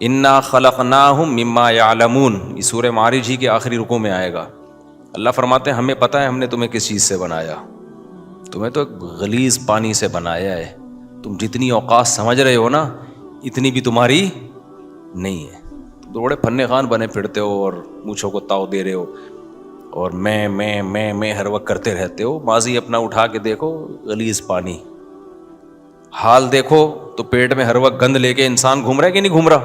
انا خلقناہم مما یعلمون، یہ سورہ معارج ہی کے آخری رکوع میں آئے گا. اللہ فرماتے ہیں ہمیں پتہ ہے ہم نے تمہیں کس چیز سے بنایا. تمہیں تو ایک غلیظ پانی سے بنایا ہے. تم جتنی اوقات سمجھ رہے ہو نا اتنی بھی تمہاری نہیں ہے. تم بڑے فن خان بنے پھرتے ہو اور مونچھوں کو تاؤ دے رہے ہو اور میں ہر وقت کرتے رہتے ہو. ماضی اپنا اٹھا کے دیکھو، غلیظ پانی. حال دیکھو تو پیٹ میں ہر وقت گند لے کے انسان گھوم رہا ہے کہ نہیں گھوم رہا.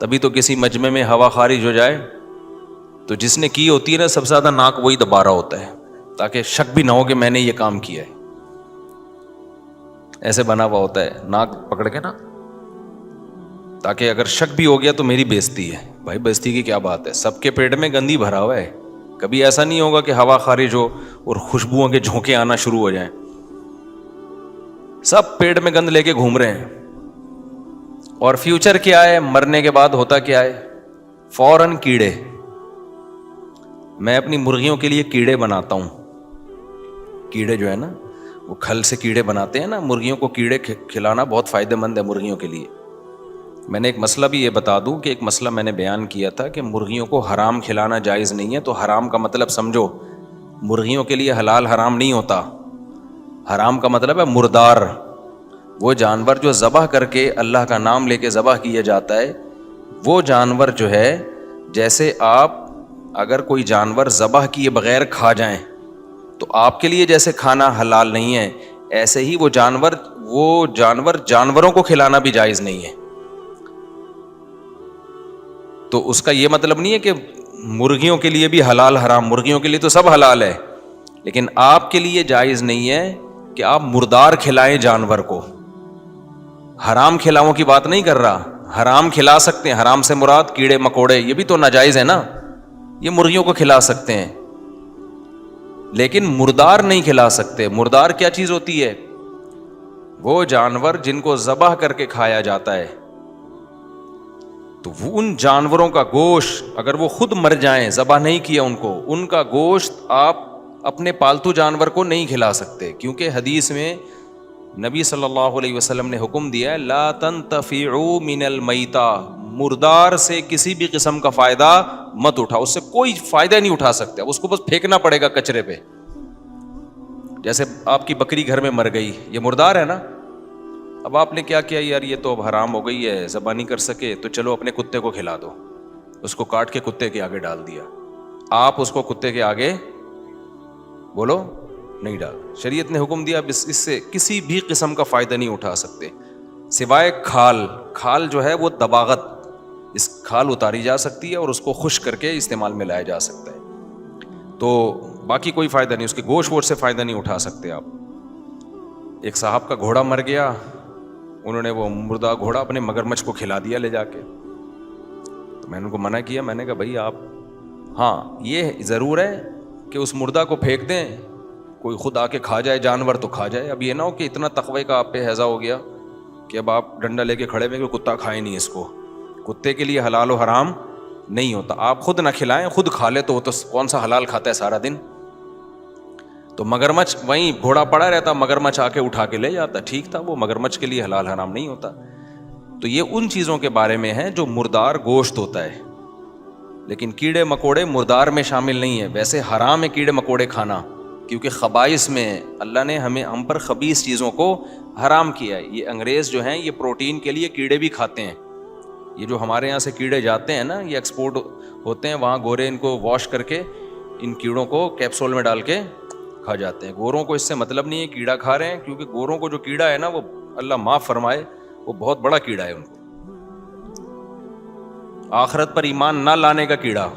تبھی تو کسی مجمع میں ہوا خارج ہو جائے تو جس نے کی ہوتی ہے نا سب سے زیادہ ناک وہی دبا رہا ہوتا ہے تاکہ شک بھی نہ ہو کہ میں نے یہ کام کیا ہے. ایسے بنا ہوا ہوتا ہے ناک پکڑ کے نا، تاکہ اگر شک بھی ہو گیا تو میری بےزتی ہے. بھائی بےزتی کی کیا بات ہے، سب کے پیٹ میں گندی بھرا ہوا ہے. کبھی ایسا نہیں ہوگا کہ ہوا خارج ہو اور خوشبوؤں کے جھونکے آنا شروع ہو جائیں. سب پیٹ میں گند لے کے گھوم رہے ہیں. اور فیوچر کیا ہے، مرنے کے بعد ہوتا کیا ہے، فوراً کیڑے. میں اپنی مرغیوں کے لیے کیڑے بناتا ہوں. کیڑے جو ہے نا وہ کھل سے کیڑے بناتے ہیں نا، مرغیوں کو کیڑے کھلانا بہت فائدہ مند ہے مرغیوں کے لیے. میں نے ایک مسئلہ بھی یہ بتا دوں کہ ایک مسئلہ میں نے بیان کیا تھا کہ مرغیوں کو حرام کھلانا جائز نہیں ہے. تو حرام کا مطلب سمجھو، مرغیوں کے لیے حلال حرام نہیں ہوتا. حرام کا مطلب ہے مردار، وہ جانور جو ذبح کر کے اللہ کا نام لے کے ذبح کیا جاتا ہے. وہ جانور جو ہے، جیسے آپ اگر کوئی جانور ذبح کیے بغیر کھا جائیں تو آپ کے لیے جیسے کھانا حلال نہیں ہے، ایسے ہی وہ جانور جانوروں کو کھلانا بھی جائز نہیں ہے. تو اس کا یہ مطلب نہیں ہے کہ مرغیوں کے لیے بھی حلال حرام، مرغیوں کے لیے تو سب حلال ہے، لیکن آپ کے لیے جائز نہیں ہے کہ آپ مردار کھلائیں جانور کو. حرام کھلاؤں کی بات نہیں کر رہا، حرام کھلا سکتے ہیں. حرام سے مراد کیڑے مکوڑے، یہ بھی تو ناجائز ہے نا، یہ مرغیوں کو کھلا سکتے ہیں لیکن مردار نہیں کھلا سکتے. مردار کیا چیز ہوتی ہے؟ وہ جانور جن کو ذبح کر کے کھایا جاتا ہے. تو وہ ان جانوروں کا گوشت اگر وہ خود مر جائیں، ذبح نہیں کیا ان کو، ان کا گوشت آپ اپنے پالتو جانور کو نہیں کھلا سکتے. کیونکہ حدیث میں نبی صلی اللہ علیہ وسلم نے حکم دیا ہے لا تنتفعوا من المیتہ، مردار سے کسی بھی قسم کا فائدہ مت اٹھاؤ. اس سے کوئی فائدہ نہیں اٹھا سکتے، اس کو بس پھینکنا پڑے گا کچرے پہ. جیسے آپ کی بکری گھر میں مر گئی، یہ مردار ہے نا، اب آپ نے کیا کیا، یار یہ تو اب حرام ہو گئی ہے، ذبح نہیں کر سکے تو چلو اپنے کتے کو کھلا دو. اس کو کاٹ کے کتے کے آگے ڈال دیا. آپ اس کو کتے کے آگے بولو نہیں ڈال. شریعت نے حکم دیا اس سے کسی بھی قسم کا فائدہ نہیں اٹھا سکتے سوائے کھال. کھال جو ہے وہ دباغت، اس کھال اتاری جا سکتی ہے اور اس کو خشک کر کے استعمال میں لایا جا سکتا ہے. تو باقی کوئی فائدہ نہیں، اس کے گوشت ووشت سے فائدہ نہیں اٹھا سکتے آپ. ایک صاحب کا گھوڑا مر گیا، انہوں نے وہ مردہ گھوڑا اپنے مگرمچھ کو کھلا دیا لے جا کے. تو میں نے ان کو منع کیا، میں نے کہا بھائی آپ، ہاں یہ ضرور ہے کہ اس مردہ کو پھینک دیں، کوئی خود آ کے کھا جائے جانور تو کھا جائے. اب یہ نہ ہو کہ اتنا تقوی کا آپ پہ ہیضہ ہو گیا کہ اب آپ ڈنڈا لے کے کھڑے ہوئے کہ کتا کھائے نہیں اس کو. کتے کے لیے حلال و حرام نہیں ہوتا. آپ خود نہ کھلائیں، خود کھا لے تو وہ تو کون سا حلال کھاتا ہے سارا دن. تو مگرمچھ وہیں گھوڑا پڑا رہتا، مگرمچھ آ کے اٹھا کے لے جاتا، ٹھیک تھا، وہ مگرمچھ کے لیے حلال حرام نہیں ہوتا. تو یہ ان چیزوں کے بارے میں ہے جو مردار گوشت ہوتا ہے، لیکن کیڑے مکوڑے مردار میں شامل نہیں ہے. ویسے حرام ہے کیڑے مکوڑے کھانا، کیونکہ خبائث میں اللہ نے ہم پر خبیث چیزوں کو حرام کیا ہے. یہ انگریز جو ہیں یہ پروٹین کے لیے کیڑے بھی کھاتے ہیں. یہ جو ہمارے یہاں سے کیڑے جاتے ہیں نا، یہ ایکسپورٹ ہوتے ہیں وہاں، گورے ان کو واش کر کے ان کیڑوں کو کیپسول میں ڈال کے کھا جاتے ہیں. گوروں کو اس سے مطلب نہیں ہے کیڑا کھا رہے ہیں، کیونکہ گوروں کو جو کیڑا ہے نا وہ اللہ معاف فرمائے وہ بہت بڑا کیڑا ہے. ان کو آخرت پر ایمان نہ لانے کا کیڑا،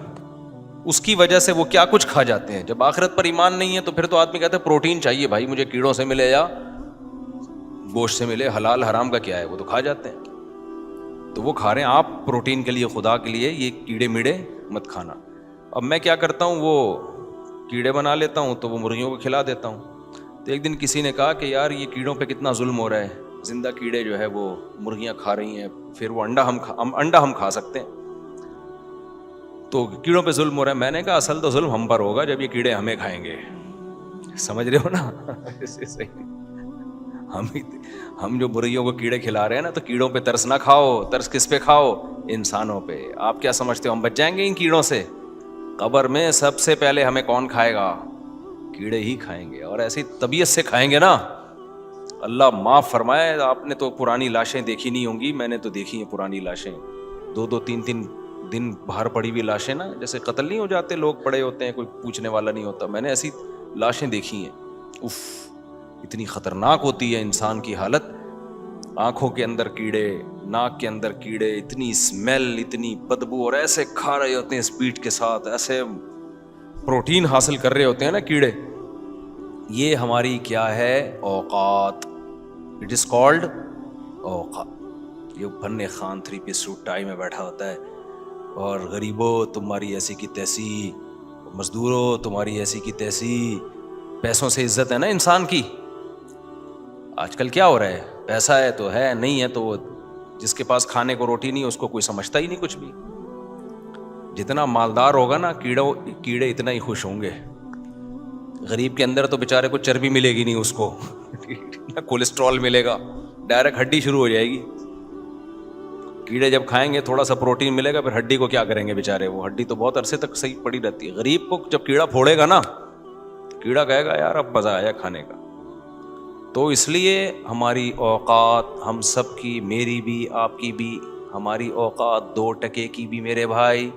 اس کی وجہ سے وہ کیا کچھ کھا جاتے ہیں. جب آخرت پر ایمان نہیں ہے تو پھر تو آدمی کہتا ہے پروٹین چاہیے بھائی، مجھے کیڑوں سے ملے یا گوشت سے ملے، حلال حرام کا کیا ہے، وہ تو کھا جاتے ہیں. تو وہ کھا رہے ہیں، آپ پروٹین کے لیے خدا کے لیے یہ کیڑے میڑے مت کھانا. اب میں کیا کرتا ہوں، وہ کیڑے بنا لیتا ہوں تو وہ مرغیوں کو کھلا دیتا ہوں. تو ایک دن کسی نے کہا کہ یار یہ کیڑوں پہ کتنا ظلم ہو رہا ہے، زندہ کیڑے جو ہے وہ مرغیاں کھا رہی ہیں، پھر وہ انڈا ہم کھا سکتے ہیں، تو کیڑوں پہ ظلم ہو رہا ہے. میں نے کہا اصل تو ظلم ہم پر ہوگا جب یہ کیڑے ہمیں کھائیں گے. سمجھ رہے ہو نا؟ ہم جو مرغیوں کو کیڑے کھلا رہے ہیں نا، تو کیڑوں پہ ترس نہ کھاؤ. ترس کس پہ کھاؤ؟ انسانوں پہ. آپ کیا سمجھتے ہو ہم بچ جائیں گے ان کیڑوں سے؟ قبر میں سب سے پہلے ہمیں کون کھائے گا؟ کیڑے ہی کھائیں گے, اور ایسی طبیعت سے کھائیں گے نا, اللہ معاف فرمائے. آپ نے تو پرانی لاشیں دیکھی نہیں ہوں گی, میں نے تو دیکھی ہیں پرانی لاشیں, 2-2 3-3 دن باہر پڑی ہوئی لاشیں نا, جیسے قتل نہیں ہو جاتے لوگ, پڑے ہوتے ہیں, کوئی پوچھنے والا نہیں ہوتا. میں نے ایسی لاشیں دیکھی ہیں. اف, اتنی خطرناک ہوتی ہے انسان کی حالت. آنکھوں کے اندر کیڑے, ناک کے اندر کیڑے, اتنی اسمیل, اتنی بدبو, اور ایسے کھا رہے ہوتے ہیں اسپیڈ کے ساتھ, ایسے پروٹین حاصل کر رہے ہوتے ہیں نا کیڑے. یہ ہماری کیا ہے؟ اوقات. اٹ از کالڈ اوقات. یہ فن خان 3 پیس سوٹ ٹائی میں بیٹھا ہوتا ہے, اور غریبوں تمہاری ایسی کی تیسی, مزدوروں تمہاری ایسی کی تیسی. پیسوں سے عزت ہے نا انسان کی. آج کل کیا ہو رہا ہے؟ پیسہ ہے تو ہے, نہیں ہے تو جس کے پاس کھانے کو روٹی نہیں اس کو کوئی سمجھتا ہی نہیں کچھ بھی. جتنا مالدار ہوگا نا کیڑے اتنا ہی خوش ہوں گے. غریب کے اندر تو بیچارے کو چربی ملے گی نہیں, اس کو کولیسٹرول ملے گا, ڈائریکٹ ہڈی شروع ہو جائے گی. کیڑے جب کھائیں گے تھوڑا سا پروٹین ملے گا, پھر ہڈی کو کیا کریں گے بیچارے, وہ ہڈی تو بہت عرصے تک صحیح پڑی رہتی ہے. غریب کو جب کیڑا پھوڑے گا نا, کیڑا کہے گا یار اب مزہ آیا کھانے کا. تو اس لیے ہماری اوقات, ہم سب کی, میری بھی آپ کی بھی, ہماری اوقات 2 ٹکے کی بھی میرے بھائی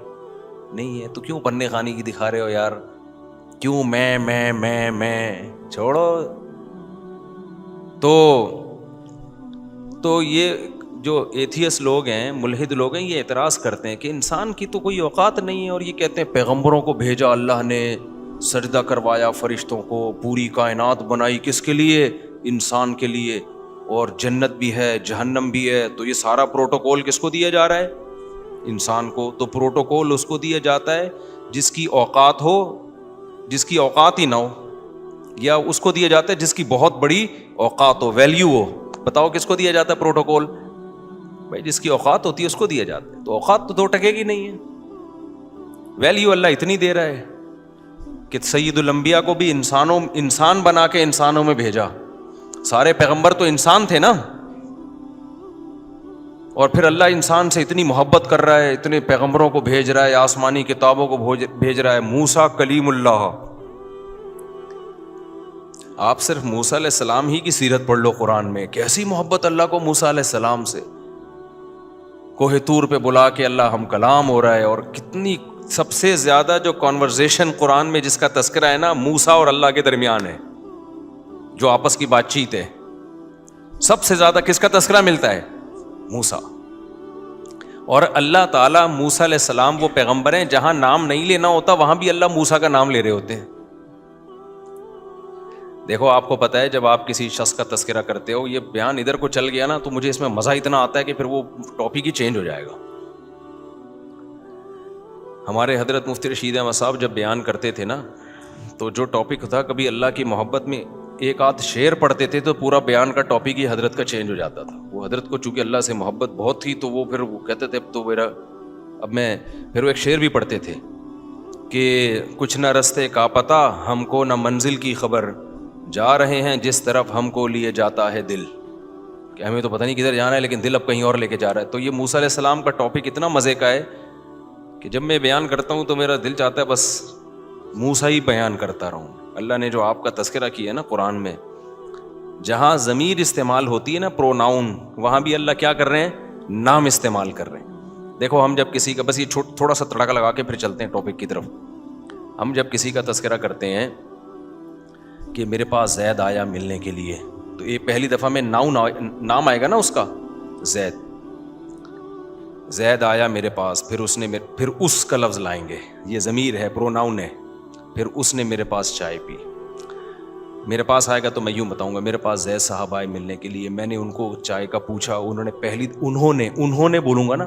نہیں ہے. تو کیوں پنے خانی کی دکھا رہے ہو یار؟ کیوں میں چھوڑو. تو یہ جو ایتھیس لوگ ہیں, ملحد لوگ ہیں, یہ اعتراض کرتے ہیں کہ انسان کی تو کوئی اوقات نہیں ہے, اور یہ کہتے ہیں پیغمبروں کو بھیجا اللہ نے, سجدہ کروایا فرشتوں کو, پوری کائنات بنائی کس کے لیے؟ انسان کے لیے, اور جنت بھی ہے جہنم بھی ہے. تو یہ سارا پروٹوکول کس کو دیا جا رہا ہے؟ انسان کو. تو پروٹوکول اس کو دیا جاتا ہے جس کی اوقات ہو, جس کی اوقات ہی نہ ہو, یا اس کو دیا جاتا ہے جس کی بہت بڑی اوقات ہو, ویلیو ہو. بتاؤ کس کو دیا جاتا ہے پروٹوکول؟ بھائی جس کی اوقات ہوتی ہے اس کو دیا جاتا ہے. تو اوقات تو 2 ٹکے کی نہیں ہے, ویلیو اللہ اتنی دے رہا ہے کہ سید الانبیاء کو بھی انسان بنا کے انسانوں میں بھیجا. سارے پیغمبر تو انسان تھے نا, اور پھر اللہ انسان سے اتنی محبت کر رہا ہے, اتنے پیغمبروں کو بھیج رہا ہے, آسمانی کتابوں کو بھیج رہا ہے. موسیٰ کلیم اللہ, آپ صرف موسیٰ علیہ السلام ہی کی سیرت پڑھ لو قرآن میں, کیسی محبت اللہ کو موسیٰ علیہ السلام سے. کوہ طور پہ بلا کے اللہ ہم کلام ہو رہا ہے, اور کتنی سب سے زیادہ جو کانورزیشن قرآن میں جس کا تذکرہ ہے نا, موسیٰ اور اللہ کے درمیان ہے, جو آپس کی بات چیت ہے. سب سے زیادہ کس کا تذکرہ ملتا ہے؟ موسیٰ. اور اللہ تعالیٰ موسیٰ علیہ السلام وہ پیغمبر ہیں جہاں نام نہیں لینا ہوتا وہاں بھی اللہ موسیٰ کا نام لے رہے ہوتے ہیں. دیکھو آپ کو پتہ ہے جب آپ کسی شخص کا تذکرہ کرتے ہو, یہ بیان ادھر کو چل گیا نا تو مجھے اس میں مزہ اتنا آتا ہے کہ پھر وہ ٹاپک ہی چینج ہو جائے گا. ہمارے حضرت مفتی رشید احمد صاحب جب بیان کرتے تھے نا, تو جو ٹاپک تھا کبھی اللہ کی محبت میں ایک آدھ شعر پڑھتے تھے تو پورا بیان کا ٹاپک ہی حضرت کا چینج ہو جاتا تھا. وہ حضرت کو چونکہ اللہ سے محبت بہت تھی تو وہ پھر وہ کہتے تھے اب میں پھر وہ ایک شعر بھی پڑھتے تھے کہ کچھ نہ رستے کا پتہ ہم کو نہ منزل کی خبر, جا رہے ہیں جس طرف ہم کو لیے جاتا ہے دل. کہ ہمیں تو پتہ نہیں کدھر جانا ہے لیکن دل اب کہیں اور لے کے جا رہا ہے. تو یہ موسیٰ علیہ السلام کا ٹاپک اتنا مزے کا ہے کہ جب میں بیان کرتا ہوں تو میرا دل چاہتا ہے بس موسیٰ ہی بیان کرتا رہوں. اللہ نے جو آپ کا تذکرہ کیا ہے نا قرآن میں, جہاں ضمیر استعمال ہوتی ہے نا پروناؤن, وہاں بھی اللہ کیا کر رہے ہیں؟ نام استعمال کر رہے ہیں. دیکھو ہم جب کسی کا, بس یہ تھوڑا سا تڑکا لگا کے پھر چلتے ہیں ٹاپک کی طرف. ہم جب کسی کا تذکرہ کرتے ہیں کہ میرے پاس زید آیا ملنے کے لیے, تو یہ پہلی دفعہ میں نام آئے گا نا اس کا, زید آیا میرے پاس, پھر اس کا لفظ لائیں گے, یہ ضمیر ہے پروناؤن ہے. پھر اس نے میرے پاس چائے پی. میرے پاس آئے گا تو میں یوں بتاؤں گا میرے پاس زید صاحب آئے ملنے کے لیے, میں نے ان کو چائے کا پوچھا, انہوں نے بولوں گا نا,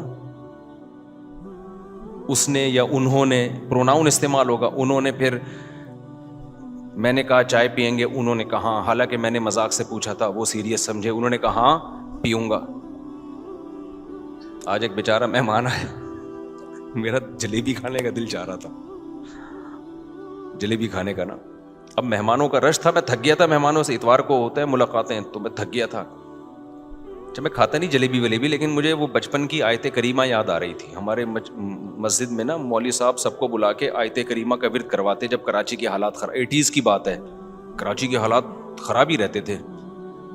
اس نے یا انہوں نے پروناؤن استعمال ہوگا. انہوں نے, پھر میں نے کہا چائے پیئیں گے, انہوں نے کہا, حالانکہ میں نے مذاق سے پوچھا تھا, وہ سیریس سمجھے, انہوں نے کہا ہاں پیوں گا. آج ایک بیچارہ مہمان آیا, میرا جلیبی کھانے کا دل چاہ رہا تھا, جلیبی کھانے کا نا. اب مہمانوں کا رش تھا, میں تھک گیا تھا مہمانوں سے, اتوار کو ہوتا ہے ملاقاتیں, تو میں تھک گیا تھا. اچھا میں کھاتا نہیں جلیبی ولیبی، لیکن مجھے وہ بچپن کی آیت کریمہ یاد آ رہی تھی. ہمارے مسجد میں نا مولوی صاحب سب کو بلا کے آیت کریمہ کا ورد کرواتے جب کراچی کے حالات 80s کی بات ہے، کراچی کے حالات خراب ہی رہتے تھے.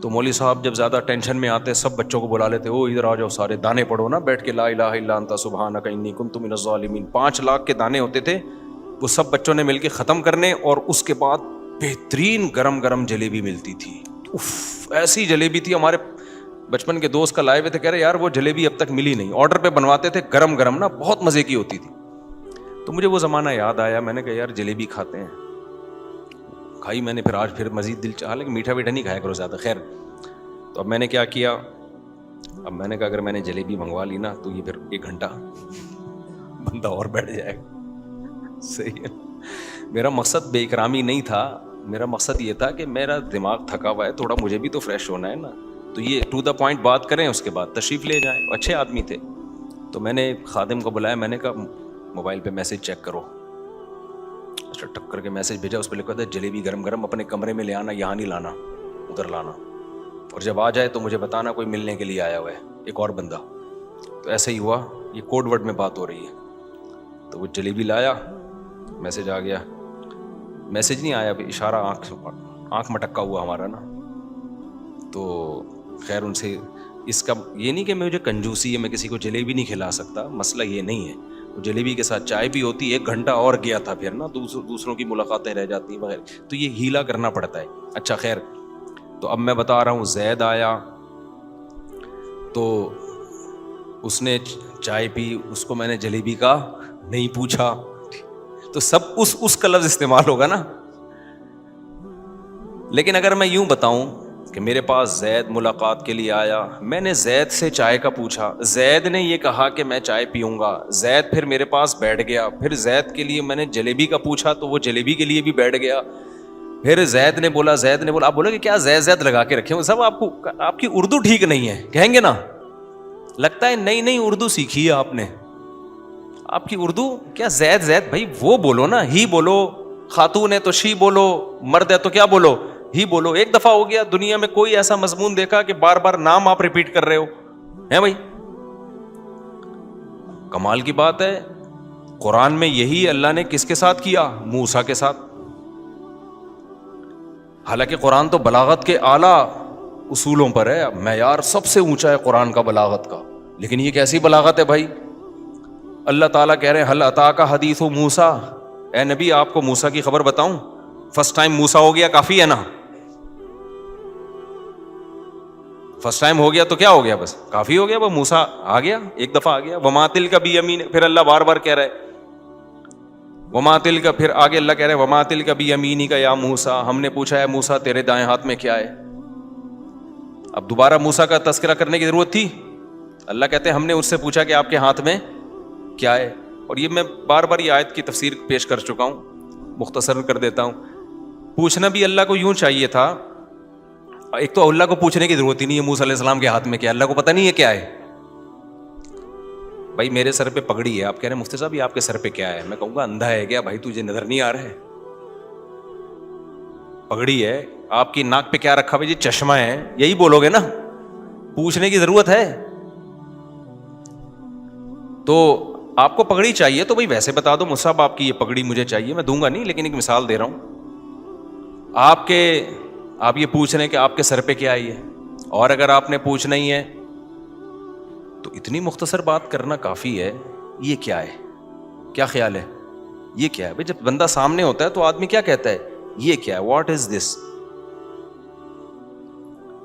تو مولوی صاحب جب زیادہ ٹینشن میں آتے سب بچوں کو بلا لیتے، او ادھر آ جاؤ سارے دانے پڑھو نا بیٹھ کے، لا الہ الا انت سبحانک انی کنت من الظالمین. 5 لاکھ کے دانے ہوتے تھے، وہ سب بچوں نے مل کے ختم کرنے، اور اس کے بعد بہترین گرم گرم جلیبی ملتی تھی. اف، ایسی جلیبی تھی. ہمارے بچپن کے دوست کا لائے ہوئے تھے، کہہ رہے یار وہ جلیبی اب تک ملی نہیں، آرڈر پہ بنواتے تھے گرم گرم نا، بہت مزے کی ہوتی تھی. تو مجھے وہ زمانہ یاد آیا، میں نے کہا یار جلیبی کھاتے ہیں. کھائی میں نے، پھر آج پھر مزید دل چاہا، لیکن میٹھا ویٹھا نہیں کھایا کرو زیادہ. خیر، تو اب میں نے کیا کیا، اب میں نے کہا اگر میں نے جلیبی منگوا لی نا تو یہ پھر 1 گھنٹہ بندہ اور بیٹھ جائے گا. صحیح ہے. میرا مقصد بے اکرامی نہیں تھا، میرا مقصد یہ تھا کہ میرا دماغ تھکا ہوا ہے تھوڑا، مجھے بھی تو فریش ہونا ہے نا. تو یہ ٹو دا پوائنٹ بات کریں، اس کے بعد تشریف لے جائیں. اچھے آدمی تھے. تو میں نے خادم کو بلایا، میں نے کہا موبائل پہ میسج چیک کرو. اچھا ٹک کر کے میسج بھیجا، اس پہ لکھا تھا جلیبی گرم گرم اپنے کمرے میں لے آنا، یہاں نہیں لانا، ادھر لانا، اور جب آ جائے تو مجھے بتانا کوئی ملنے کے لیے آیا ہوا ہے ایک اور بندہ. تو ایسے ہی ہوا، یہ کوڈ ورڈ میں بات ہو رہی ہے. تو وہ جلیبی لایا، میسج آ گیا. میسج نہیں آیا، اشارہ آنکھ مٹکا ہوا ہمارا نا. تو خیر ان سے اس کا یہ نہیں کہ مجھے کنجوسی ہے، میں کسی کو جلیبی نہیں کھلا سکتا، مسئلہ یہ نہیں ہے. وہ جلیبی کے ساتھ چائے بھی ہوتی، 1 گھنٹہ اور گیا تھا پھر نا، دوسروں کی ملاقاتیں رہ جاتی وغیرہ. تو یہ ہیلا کرنا پڑتا ہے. اچھا خیر، تو اب میں بتا رہا ہوں، زید آیا تو اس نے چائے پی، اس کو میں نے جلیبی کا نہیں پوچھا، تو سب اس کا لفظ استعمال ہوگا نا. لیکن اگر میں یوں بتاؤں کہ میرے پاس زید ملاقات کے لیے آیا، میں نے زید سے چائے کا پوچھا، زید نے یہ کہا کہ میں چائے پیوں گا، زید پھر میرے پاس بیٹھ گیا، پھر زید کے لیے میں نے جلیبی کا پوچھا تو وہ جلیبی کے لیے بھی بیٹھ گیا، پھر زید نے بولا، آپ بولے کہ کیا زید لگا کے رکھے. وہ سب آپ کی اردو ٹھیک نہیں ہے کہیں گے نا، لگتا ہے نئی اردو سیکھی ہے آپ نے. آپ کی اردو کیا زید بھائی وہ بولو نا، ہی بولو. خاتون ہے تو شی بولو، مرد ہے تو کیا بولو، ہی بولو. 1 دفعہ ہو گیا. دنیا میں کوئی ایسا مضمون دیکھا کہ بار بار نام آپ ریپیٹ کر رہے ہو ہیں بھائی؟ کمال کی بات ہے، قرآن میں یہی اللہ نے کس کے ساتھ کیا؟ موسیٰ کے ساتھ. حالانکہ قرآن تو بلاغت کے اعلیٰ اصولوں پر ہے، معیار سب سے اونچا ہے قرآن کا بلاغت کا، لیکن یہ کیسی بلاغت ہے بھائی؟ اللہ تعالیٰ کہہ رہے ہیں، حل اتاک حدیث موسیٰ، اے نبی آپ کو موسیٰ کی خبر بتاؤں. فرسٹ ٹائم موسیٰ ہو گیا کافی ہے نا، فرسٹ ٹائم ہو گیا تو کیا ہو گیا، بس کافی ہو گیا. وہ موسیٰ آ گیا، 1 دفعہ آ گیا. وما تلک بیمین، پھر اللہ بار بار کہہ رہے وما تلک، پھر آگے اللہ کہہ رہے وما تلک بیمینک یا موسیٰ، ہم نے پوچھا ہے موسیٰ تیرے دائیں ہاتھ میں کیا ہے. اب دوبارہ موسیٰ کا تذکرہ کرنے کی ضرورت تھی؟ اللہ کہتے ہیں ہم نے اس سے پوچھا کہ آپ کے ہاتھ میں کیا ہے. اور یہ میں بار بار یہ آیت کی تفسیر پیش کر چکا ہوں، مختصر کر دیتا ہوں. پوچھنا بھی اللہ کو یوں چاہیے تھا، ایک تو اللہ کو پوچھنے کی ضرورت ہی نہیں ہے موسیٰ علیہ السلام کے ہاتھ میں کیا، اللہ کو پتہ نہیں ہے کیا ہے. بھائی میرے سر پہ پگڑی ہے، آپ کہہ رہے ہیں مفتی صاحب یہ آپ کے سر پہ کیا ہے، میں کہوں گا اندھا ہے کیا بھائی، تجھے نظر نہیں آ رہا ہے؟ پگڑی ہے. آپ کی ناک پہ کیا رکھا بھائی؟ جی چشمہ ہے، یہی بولو گے نا، پوچھنے کی ضرورت ہے؟ تو آپ کو پگڑی چاہیے تو بھائی ویسے بتا دو مصعب آپ کی یہ پگڑی مجھے چاہیے، میں دوں گا نہیں، لیکن ایک مثال دے رہا ہوں. آپ یہ پوچھ رہے ہیں کہ آپ کے سر پہ کیا ہے یہ، اور اگر آپ نے پوچھنا ہی ہے تو اتنی مختصر بات کرنا کافی ہے. یہ کیا ہے، کیا خیال ہے، یہ کیا ہے؟ بھائی جب بندہ سامنے ہوتا ہے تو آدمی کیا کہتا ہے، یہ کیا ہے، what is this,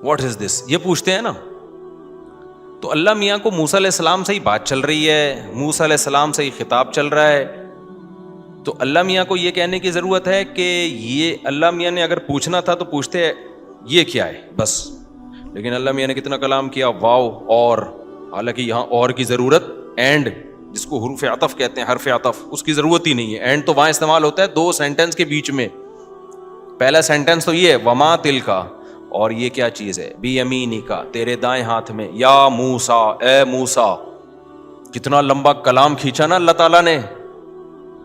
what is دس، یہ پوچھتے ہیں نا. تو اللہ میاں کو موسیٰ علیہ السلام سے ہی بات چل رہی ہے، موسیٰ علیہ السلام سے ہی خطاب چل رہا ہے، تو اللہ میاں کو یہ کہنے کی ضرورت ہے کہ یہ اللہ میاں نے اگر پوچھنا تھا تو پوچھتے یہ کیا ہے بس. لیکن اللہ میاں نے کتنا کلام کیا، واو، اور، حالانکہ یہاں اور کی ضرورت، اینڈ جس کو حروف عطف کہتے ہیں، حرف عطف، اس کی ضرورت ہی نہیں ہے. اینڈ تو وہاں استعمال ہوتا ہے 2 سینٹنس کے بیچ میں. پہلا سینٹنس تو یہ ہے وما تلکا، اور یہ کیا چیز ہے، بیمینک، تیرے دائیں ہاتھ میں، یا موسیٰ، اے موسیٰ. کتنا لمبا کلام کھینچا نا اللہ تعالیٰ نے.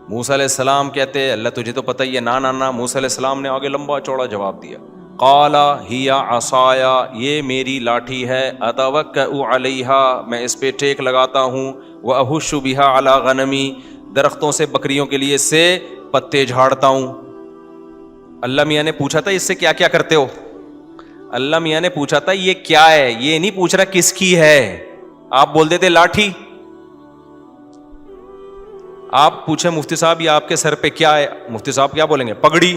موسیٰ علیہ السلام کہتے اللہ تجھے تو پتہ ہی ہے، نا موسیٰ علیہ السلام نے آگے لمبا چوڑا جواب دیا. قال ہی عصایا، یہ میری لاٹھی ہے، اتوکأ علیہا، میں اس پہ ٹیک لگاتا ہوں، واہش بہا علی غنمی، درختوں سے بکریوں کے لیے اس سے پتے جھاڑتا ہوں۔ اللہ میاں نے پوچھا تھا اس سے کیا کیا کرتے ہو؟ اللہ میاں نے پوچھا تھا یہ کیا ہے، یہ نہیں پوچھ رہا کس کی ہے۔ آپ بول دیتے لاٹھی، آپ پوچھیں مفتی صاحب یہ آپ کے سر پہ کیا ہے، مفتی صاحب کیا بولیں گے؟ پگڑی۔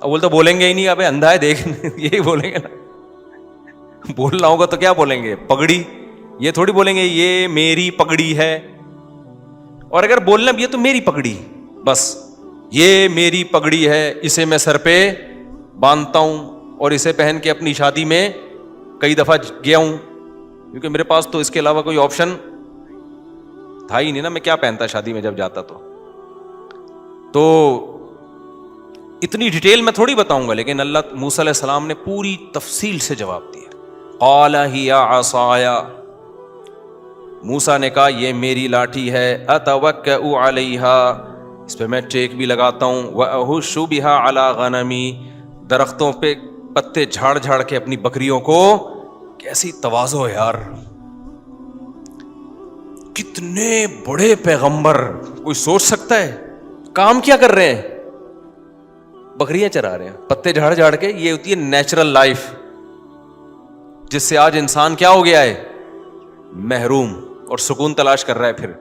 اب بولتے بولیں گے ہی نہیں، ابے اندھا ہے دیکھ، یہی بولیں گے نا، بولنا ہوگا تو کیا بولیں گے؟ پگڑی۔ یہ تھوڑی بولیں گے یہ میری پگڑی ہے، اور اگر بولنا بھی ہے تو میری پگڑی، بس یہ میری پگڑی ہے، اسے میں سر پہ باندھتا ہوں اور اسے پہن کے اپنی شادی میں کئی دفعہ گیا ہوں، کیونکہ میرے پاس تو اس کے علاوہ کوئی آپشن تھا ہی نہیں نا، میں کیا پہنتا شادی میں جب جاتا تو اتنی ڈیٹیل میں تھوڑی بتاؤں گا، لیکن اللہ موسیٰ علیہ السلام نے پوری تفصیل سے جواب دیا۔ قال ہی عصایا، موسیٰ نے کہا یہ میری لاٹھی ہے، اتوکأ علیہا، اس پہ میں ٹیک بھی لگاتا ہوں، واہش بہا علی غنمی، درختوں پہ پتے جھاڑ جھاڑ کے اپنی بکریوں کو۔ کیسی تواضع ہے یار، کتنے بڑے پیغمبر، کوئی سوچ سکتا ہے؟ کام کیا کر رہے ہیں؟ بکریاں چرا رہے ہیں پتے جھاڑ جھاڑ کے۔ یہ ہوتی ہے نیچرل لائف، جس سے آج انسان کیا ہو گیا ہے؟ محروم، اور سکون تلاش کر رہا ہے پھر۔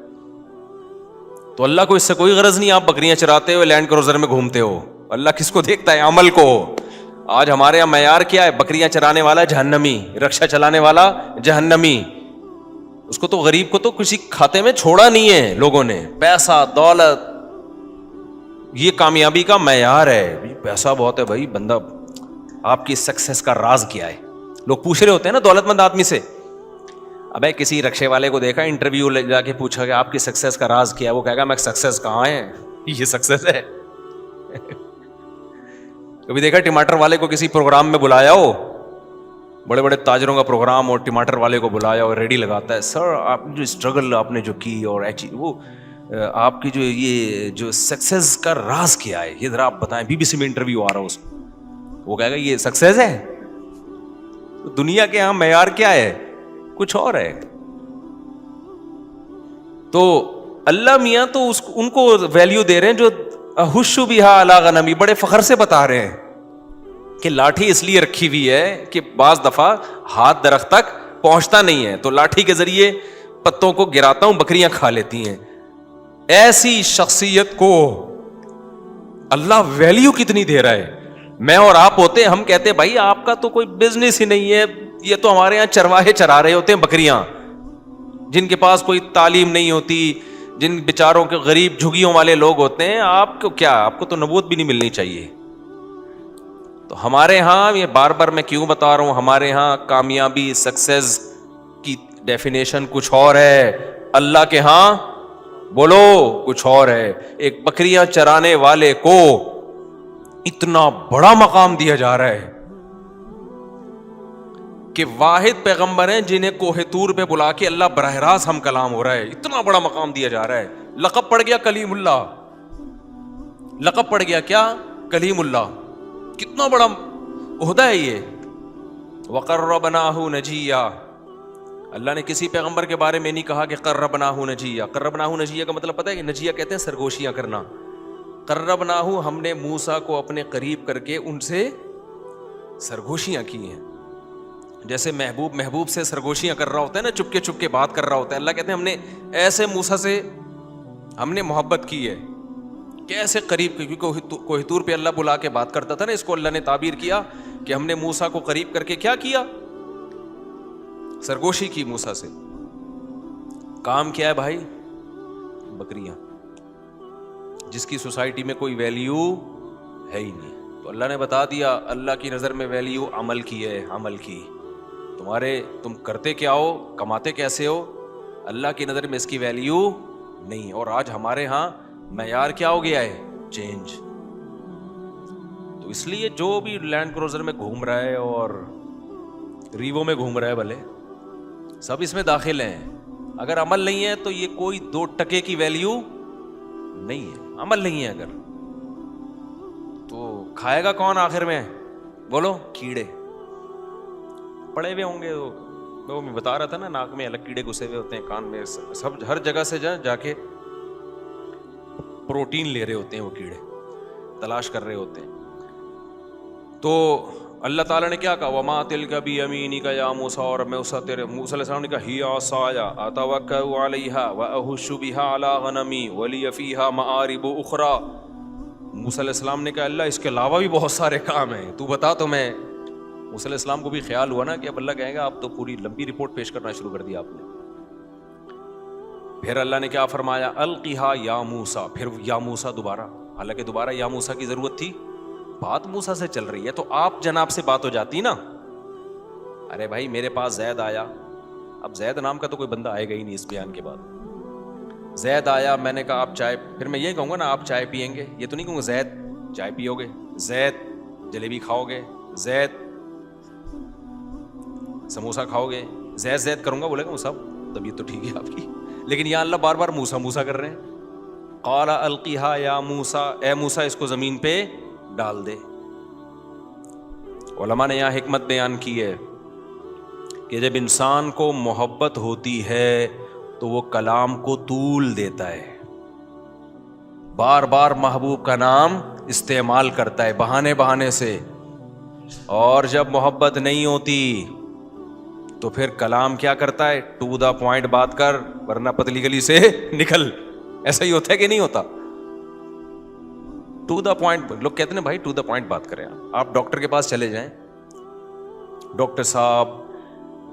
تو اللہ کو اس سے کوئی غرض نہیں آپ بکریاں چراتے ہو، لینڈ کروزر میں گھومتے ہو، اللہ کس کو دیکھتا ہے؟ عمل کو۔ آج ہمارے یہاں معیار کیا ہے؟ بکریاں چرانے والا جہنمی، رکشہ چلانے والا جہنمی۔ اس کو تو غریب کو تو کسی کھاتے میں چھوڑا نہیں ہے لوگوں نے، پیسہ دولت یہ کامیابی کا معیار ہے، پیسہ بہت ہے بھائی، بندہ آپ کی سکسیس کا راز کیا ہے؟ لوگ پوچھ رہے ہوتے ہیں نا دولت مند آدمی سے، ابے کسی رکشے والے کو دیکھا انٹرویو لے جا کے پوچھا کہ آپ کی سکسیس کا راز کیا ہے، وہ کہے گا میں سکسیس کہاں ہے، یہ سکسیس ہے؟ کبھی دیکھا ٹماٹر والے کو کسی پروگرام میں بلایا ہو، بڑے بڑے تاجروں کا پروگرام اور ٹماٹر والے کو بلایا اور ریڈی لگاتا ہے، سر آپ جو اسٹرگل آپ نے جو کی اور وہ آپ کی جو یہ جو سکسیس کا راز کیا ہے یہ ذرا آپ بتائیں، بی بی سی میں انٹرویو آ رہا اس کو، وہ کہے گا یہ سکسیس ہے؟ دنیا کے یہاں معیار کیا ہے؟ کچھ اور ہے۔ تو اللہ میاں تو ان کو ویلیو دے رہے ہیں جو احش بہا علی غنمی، بڑے فخر سے بتا رہے ہیں کہ لاٹھی اس لیے رکھی ہوئی ہے کہ بعض دفعہ ہاتھ درخت تک پہنچتا نہیں ہے تو لاٹھی کے ذریعے پتوں کو گراتا ہوں، بکریاں کھا لیتی ہیں۔ ایسی شخصیت کو اللہ ویلیو کتنی دے رہا ہے۔ میں اور آپ ہوتے ہم کہتے بھائی آپ کا تو کوئی بزنس ہی نہیں ہے، یہ تو ہمارے یہاں چرواہے چرا رہے ہوتے ہیں بکریاں، جن کے پاس کوئی تعلیم نہیں ہوتی، جن بیچاروں کے غریب جھگیوں والے لوگ ہوتے ہیں، آپ کو کیا، آپ کو تو نبوت بھی نہیں ملنی چاہیے۔ تو ہمارے ہاں یہ بار بار میں کیوں بتا رہا ہوں، ہمارے ہاں کامیابی سکسیس کی ڈیفینیشن کچھ اور ہے، اللہ کے ہاں بولو کچھ اور ہے۔ ایک بکریاں چرانے والے کو اتنا بڑا مقام دیا جا رہا ہے کہ واحد پیغمبر ہیں جنہیں کوہ طور پہ بلا کے اللہ براہ راست ہم کلام ہو رہا ہے، اتنا بڑا مقام دیا جا رہا ہے۔ لقب پڑ گیا کلیم اللہ، لقب پڑ گیا کیا؟ کلیم اللہ۔ کتنا بڑا عہدہ ہے یہ۔ وَقَرَّبْنَاهُ نَجِيًّا، اللہ نے کسی پیغمبر کے بارے میں نہیں کہا کہ قربناہ نجیہ۔ قربناہ نجیہ کا مطلب پتہ ہے کہ نجیہ کہتے ہیں سرگوشیاں کرنا۔ قربناہ ہم نے موسیٰ کو اپنے قریب کر کے ان سے سرگوشیاں کی ہیں، جیسے محبوب سے سرگوشیاں کر رہا ہوتا ہے نا، چپکے چپکے بات کر رہا ہوتا ہے، اللہ کہتے ہیں ہم نے ایسے موسیٰ سے ہم نے محبت کی ہے کہ ایسے قریب، کیونکہ کوہ طور پہ اللہ بلا کے بات کرتا تھا نا، اس کو اللہ نے تعبیر کیا کہ ہم نے موسیٰ کو قریب کر کے کیا کیا؟ سرگوشی کی موسیٰ سے۔ کام کیا ہے بھائی؟ بکریاں، جس کی سوسائٹی میں کوئی ویلیو ہے ہی نہیں، تو اللہ نے بتا دیا اللہ کی نظر میں ویلیو عمل کی ہے، عمل کی۔ تم کرتے کیا ہو، کماتے کیسے ہو، اللہ کی نظر میں اس کی ویلیو نہیں۔ اور آج ہمارے ہاں معیار کیا ہو گیا ہے؟ چینج۔ تو اس لیے جو بھی لینڈ کروزر میں گھوم رہا ہے اور ریوو میں گھوم رہا ہے، بھلے سب اس میں داخل ہیں، اگر عمل نہیں ہے تو یہ کوئی 2 ٹکے کی ویلیو نہیں ہے۔ عمل نہیں ہے اگر تو کھائے گا کون آخر میں؟ بولو کیڑے پڑے ہوئے ہوں گے. وہ میں بتا رہا تھا نا, ناک میں الگ کیڑے گھسے ہوئے ہوتے ہیں, کان میں, سب ہر جگہ سے جا کے پروٹین لے رہے ہوتے ہیں, وہ کیڑے تلاش کر رہے ہوتے ہیں. تو اللہ تعالیٰ نے کیا کہا, وما تلک بیمینک یا موسیٰ, اور میں اسا تیرے موسیٰ علیہ السلام نے کہا, ہی عصایا اتوکأ علیہا واہش بہا علی غنمی ولی فیہا مآرب اخری. موسیٰ علیہ السلام نے کہا اللہ اس کے علاوہ بھی بہت سارے کام ہیں, تو بتا. تو میں موسیٰ علیہ السلام کو بھی خیال ہوا نا کہ اب اللہ کہے گا آپ تو پوری لمبی رپورٹ پیش کرنا شروع کر دیا آپ نے. پھر اللہ نے کیا فرمایا, القیہا یا موسیٰ, پھر یا موسیٰ دوبارہ, حالانکہ دوبارہ یا موسیٰ کی ضرورت تھی, بات موسیٰ سے چل رہی ہے تو آپ جناب سے بات ہو جاتی نا. ارے بھائی میرے پاس زید آیا, اب زید نام کا تو کوئی بندہ آئے گا ہی نہیں اس بیان کے بعد. زید آیا, میں نے کہا آپ چائے, پھر میں یہ کہوں گا نا آپ چائے پیئیں گے, یہ تو نہیں کہوں گا زید چائے پیو گے, زید جلیبی کھاؤ گے, زید سموسہ کھاؤ گے, زید زید کروں گا بولے گا وہ سب, طبیعت تو ٹھیک ہے آپ کی. لیکن یہاں اللہ بار بار موسیٰ موسیٰ کر رہے ہیں. قال القیہا یا موسیٰ, اے موسیٰ اس کو زمین پہ ڈال دے. علماء نے یہاں حکمت بیان کی ہے کہ جب انسان کو محبت ہوتی ہے تو وہ کلام کو طول دیتا ہے, بار بار محبوب کا نام استعمال کرتا ہے بہانے سے. اور جب محبت نہیں ہوتی تو پھر کلام کیا کرتا ہے, ٹو دا پوائنٹ بات کر ورنہ پتلی گلی سے نکل. ایسا ہی ہوتا ہے کہ نہیں ہوتا؟ ٹو دا پوائنٹ, لوگ کہتے ہیں بھائی ٹو دا پوائنٹ بات کریں. آپ ڈاکٹر کے پاس چلے جائیں, ڈاکٹر صاحب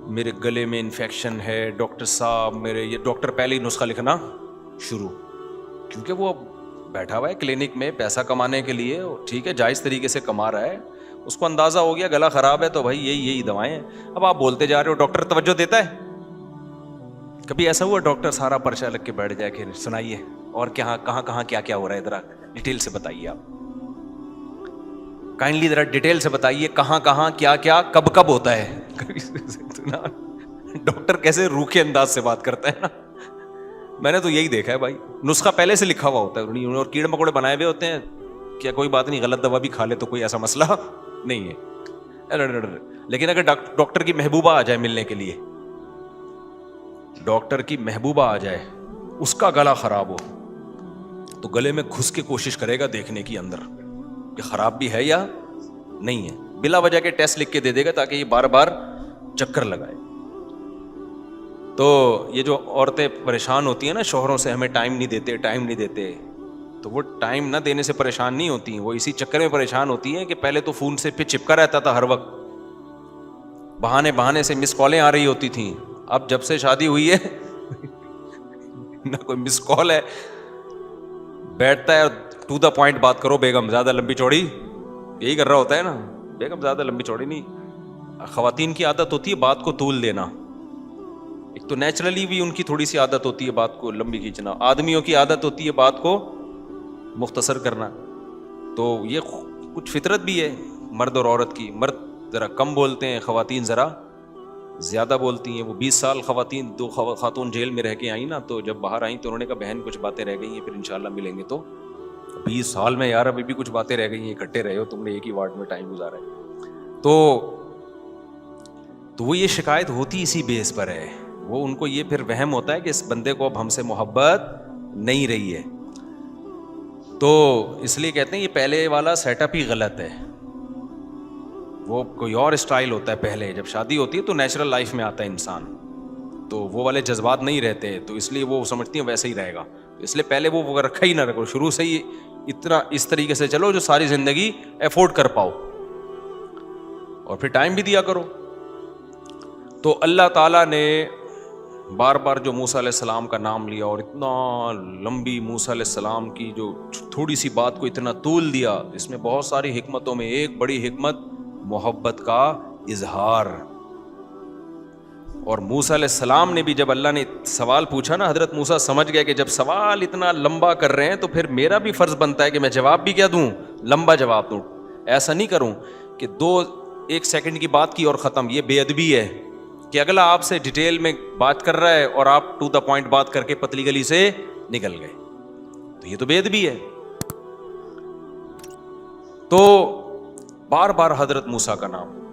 میرے گلے میں انفیکشن ہے, ڈاکٹر صاحب میرے یہ, ڈاکٹر پہلے ہی نسخہ لکھنا شروع, کیونکہ وہ بیٹھا ہوا ہے کلینک میں پیسہ کمانے کے لیے, ٹھیک ہے جائز طریقے سے کما رہا ہے, اس کو اندازہ ہو گیا گلا خراب ہے تو بھائی یہی دوائیں ہیں. اب آپ بولتے جا رہے ہو, ڈاکٹر توجہ دیتا ہے؟ کبھی ایسا ہوا ڈاکٹر سارا پرچہ لگ کے بیٹھ جائے کہ سنائیے اور کہاں کیا ہو رہا ہے, ذرا ڈیٹیل سے بتائیے, آپ کائنڈلی ذرا ڈیٹیل سے بتائیے کہاں کیا کب ہوتا ہے. ڈاکٹر کیسے روکھے انداز سے بات کرتا ہے نا, میں نے تو یہی دیکھا ہے بھائی, نسخہ پہلے سے لکھا ہوا ہوتا ہے اور کیڑے مکوڑے بنائے ہوئے ہوتے ہیں, کیا کوئی بات نہیں غلط دوا بھی کھا لے تو کوئی ایسا مسئلہ نہیں ہے. لیکن اگر ڈاکٹر کی محبوبہ آ جائے ملنے کے لیے, ڈاکٹر کی محبوبہ آ جائے, اس کا گلا خراب ہو تو گلے میں گھس کے کوشش کرے گا دیکھنے کی اندر کہ خراب بھی ہے یا نہیں ہے, بلا وجہ کے ٹیسٹ لکھ کے دے دے گا تاکہ یہ بار بار چکر لگائے. تو یہ جو عورتیں پریشان ہوتی ہیں نا شوہروں سے, ہمیں ٹائم نہیں دیتے, تو وہ ٹائم نہ دینے سے پریشان نہیں ہوتی, وہ اسی چکر میں پریشان ہوتی ہیں کہ پہلے تو فون سے پہ چپکا رہتا تھا ہر وقت, بہانے سے مس کالیں آ رہی ہوتی تھیں. اب جب سے شادی ہوئی ہے نہ کوئی مس کال ہے, بیٹھتا ہے ٹو دا پوائنٹ بات کرو بیگم, زیادہ لمبی چوڑی, یہی کر رہا ہوتا ہے نا بیگم, زیادہ لمبی چوڑی نہیں. خواتین کی عادت ہوتی ہے بات کو طول دینا, ایک تو نیچرلی بھی ان کی تھوڑی سی عادت ہوتی ہے بات کو لمبی کھینچنا, آدمیوں کی عادت ہوتی ہے بات کو مختصر کرنا. تو یہ کچھ فطرت بھی ہے مرد اور عورت کی, مرد ذرا کم بولتے ہیں, خواتین ذرا زیادہ بولتی ہیں. وہ 20 سال خواتین, 2 خاتون جیل میں رہ کے آئیں نا, تو جب باہر آئیں تو انہوں نے کہا بہن کچھ باتیں رہ گئی ہیں, پھر انشاءاللہ ملیں گے. تو 20 سال میں یار ابھی بھی کچھ باتیں رہ گئی ہیں, اکٹھے رہے ہو تم نے, ایک ہی وارڈ میں ٹائم گزارا ہے. تو وہ یہ شکایت ہوتی اسی بیس پر ہے, وہ ان کو یہ پھر وہم ہوتا ہے کہ اس بندے کو اب ہم سے محبت نہیں رہی ہے. تو اس لیے کہتے ہیں یہ پہلے والا سیٹ اپ ہی غلط ہے, وہ کوئی اور اسٹائل ہوتا ہے. پہلے جب شادی ہوتی ہے تو نیچرل لائف میں آتا ہے انسان, تو وہ والے جذبات نہیں رہتے, تو اس لیے وہ سمجھتی ہیں ویسے ہی رہے گا. اس لیے پہلے وہ رکھا ہی نہ رکھو, شروع سے ہی اتنا اس طریقے سے چلو جو ساری زندگی افورڈ کر پاؤ, اور پھر ٹائم بھی دیا کرو. تو اللہ تعالیٰ نے بار بار جو موسیٰ علیہ السلام کا نام لیا, اور اتنا لمبی موسیٰ علیہ السلام کی جو تھوڑی سی بات کو اتنا طول دیا, اس میں بہت ساری حکمتوں میں ایک بڑی حکمت محبت کا اظہار. اور موسیٰ علیہ السلام نے بھی جب اللہ نے سوال پوچھا نا, حضرت موسیٰ سمجھ گئے کہ جب سوال اتنا لمبا کر رہے ہیں تو پھر میرا بھی فرض بنتا ہے کہ میں جواب بھی کیا دوں, لمبا جواب دوں. ایسا نہیں کروں کہ 1 سیکنڈ کی بات کی اور ختم, یہ بے ادبی ہے کہ اگلا آپ سے ڈیٹیل میں بات کر رہا ہے اور آپ ٹو دا پوائنٹ بات کر کے پتلی گلی سے نکل گئے, تو یہ تو بے ادبی ہے. تو بار بار حضرت موسیٰ کا نام.